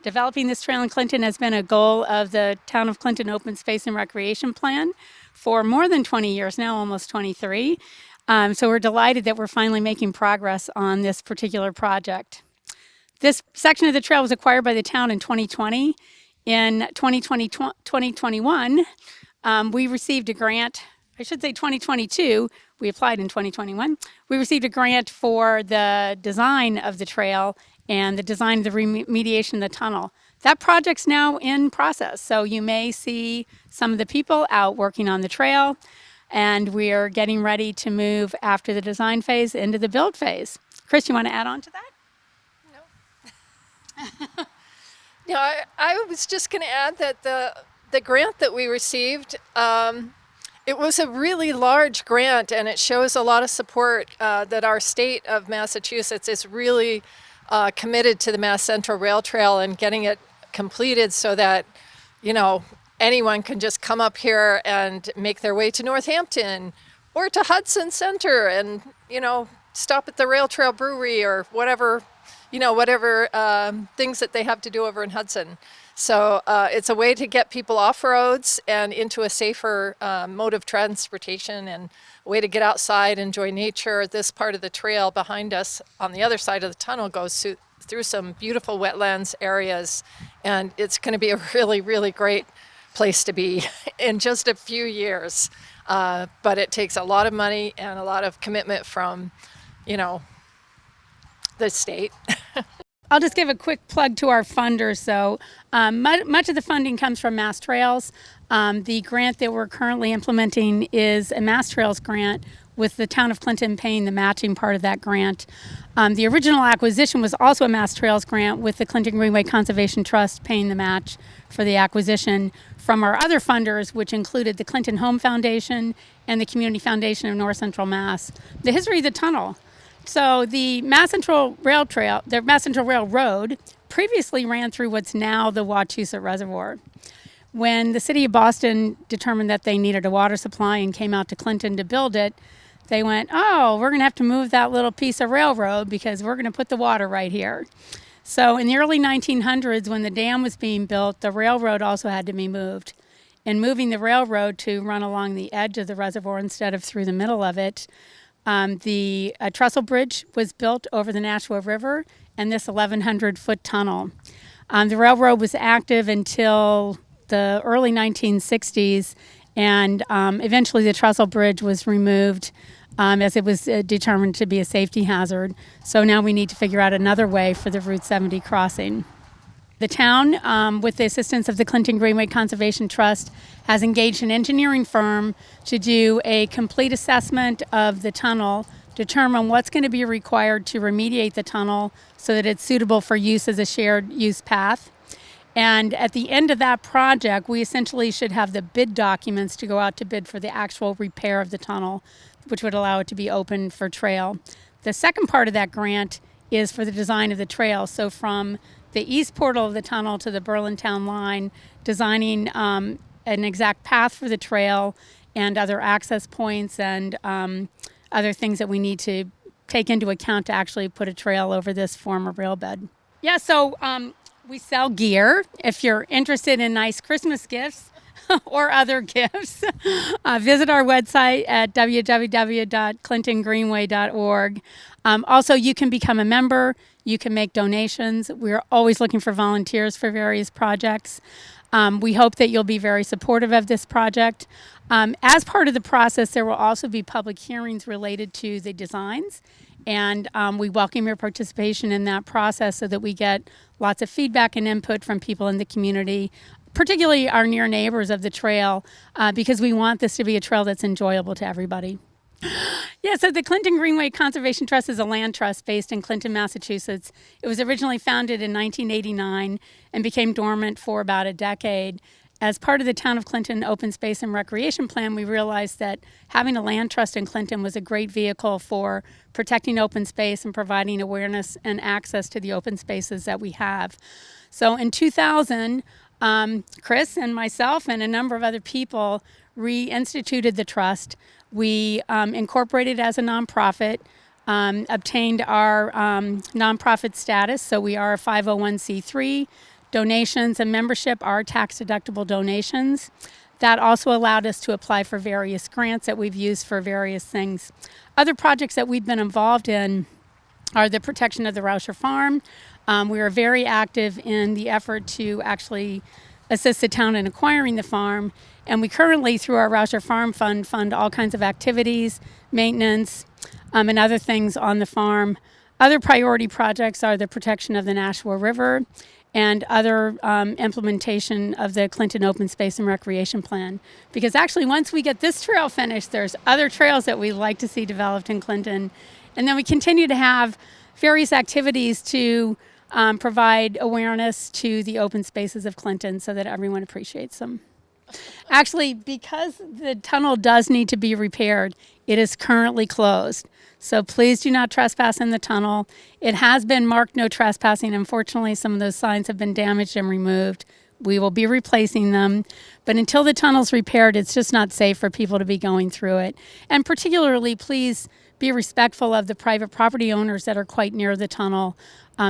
Developing this trail in Clinton has been a goal of the Town of Clinton Open Space and Recreation Plan for more than 20 years now, almost 23. So we're delighted that we're finally making progress on this particular project. This section of the trail was acquired by the town in 2020. In 2021, we received a grant. I should say 2022. We applied in 2021. We received a grant for the design of the trail and the design of the remediation of the tunnel. That project's now in process, so you may see some of the people out working on the trail, and we are getting ready to move after the design phase into the build phase. Chris, you want to add on to that? No, I was just going to add that the grant that we received, it was a really large grant, and it shows a lot of support that our state of Massachusetts is really committed to the Mass Central Rail Trail and getting it completed so that, anyone can just come up here and make their way to Northampton or to Hudson Center and, stop at the Rail Trail Brewery or whatever things that they have to do over in Hudson. So it's a way to get people off roads and into a safer mode of transportation, and a way to get outside, enjoy nature. This part of the trail behind us on the other side of the tunnel goes through some beautiful wetlands areas, and it's going to be a really, really great place to be in just a few years. But it takes a lot of money and a lot of commitment from, the state. I'll just give a quick plug to our funders. So much of the funding comes from Mass Trails. The grant that we're currently implementing is a Mass Trails grant, with the town of Clinton paying the matching part of that grant. The original acquisition was also a Mass Trails grant, with the Clinton Greenway Conservation Trust paying the match for the acquisition from our other funders, which included the Clinton Home Foundation and the Community Foundation of North Central Mass. The history of the tunnel. So the Mass Central Rail Trail, the Mass Central Railroad, previously ran through what's now the Wachusett Reservoir. When the city of Boston determined that they needed a water supply and came out to Clinton to build it, they went, we're going to have to move that little piece of railroad because we're going to put the water right here. So in the early 1900s, when the dam was being built, the railroad also had to be moved. And moving the railroad to run along the edge of the reservoir instead of through the middle of it, the trestle bridge was built over the Nashua River, and this 1,100-foot tunnel. The railroad was active until the early 1960s, and eventually the trestle bridge was removed as it was determined to be a safety hazard. So now we need to figure out another way for the Route 70 crossing. The town, with the assistance of the Clinton Greenway Conservation Trust, has engaged an engineering firm to do a complete assessment of the tunnel, determine what's going to be required to remediate the tunnel so that it's suitable for use as a shared use path. And at the end of that project, we essentially should have the bid documents to go out to bid for the actual repair of the tunnel, which would allow it to be open for trail. The second part of that grant is for the design of the trail. So from the east portal of the tunnel to the Berlin Town line, designing an exact path for the trail and other access points and other things that we need to take into account to actually put a trail over this former rail bed. Yeah, so we sell gear. If you're interested in nice Christmas gifts or other gifts, visit our website at www.clintongreenway.org. Also, you can become a member. You can make donations. We're always looking for volunteers for various projects. We hope that you'll be very supportive of this project. As part of the process, there will also be public hearings related to the designs, and we welcome your participation in that process so that we get lots of feedback and input from people in the community, particularly our near neighbors of the trail, because we want this to be a trail that's enjoyable to everybody. Yeah, so the Clinton Greenway Conservation Trust is a land trust based in Clinton, Massachusetts. It was originally founded in 1989 and became dormant for about a decade. As part of the Town of Clinton Open Space and Recreation Plan, we realized that having a land trust in Clinton was a great vehicle for protecting open space and providing awareness and access to the open spaces that we have. So in 2000, Chris and myself and a number of other people reinstituted the trust. We incorporated as a nonprofit, obtained our nonprofit status, so we are a 501c3, donations and membership are tax-deductible donations. That also allowed us to apply for various grants that we've used for various things. Other projects that we've been involved in are the protection of the Rauscher Farm. We are very active in the effort to actually assist the town in acquiring the farm. And we currently, through our Rauscher Farm Fund, fund all kinds of activities, maintenance, and other things on the farm. Other priority projects are the protection of the Nashua River and other implementation of the Clinton Open Space and Recreation Plan. Because actually, once we get this trail finished, there's other trails that we'd like to see developed in Clinton. And then we continue to have various activities to provide awareness to the open spaces of Clinton so that everyone appreciates them. Actually, because the tunnel does need to be repaired, it is currently closed. So please do not trespass in the tunnel. It has been marked no trespassing. Unfortunately, some of those signs have been damaged and removed. We will be replacing them. But until the tunnel's repaired, it's just not safe for people to be going through it. And particularly, please be respectful of the private property owners that are quite near the tunnel.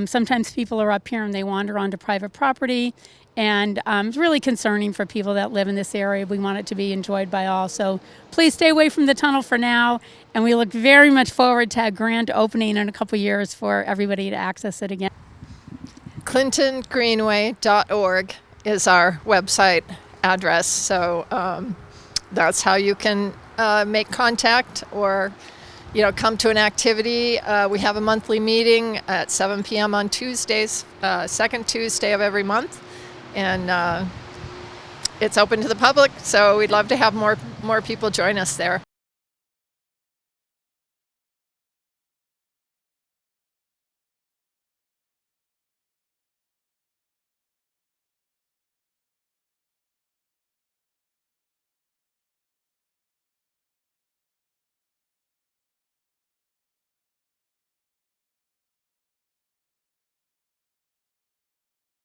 Sometimes people are up here and they wander onto private property. And it's really concerning for people that live in this area. We want it to be enjoyed by all. So please stay away from the tunnel for now. And we look very much forward to a grand opening in a couple years for everybody to access it again. ClintonGreenway.org is our website address. So that's how you can make contact or come to an activity. We have a monthly meeting at 7 p.m. on Tuesdays, second Tuesday of every month. And it's open to the public, so we'd love to have more people join us there.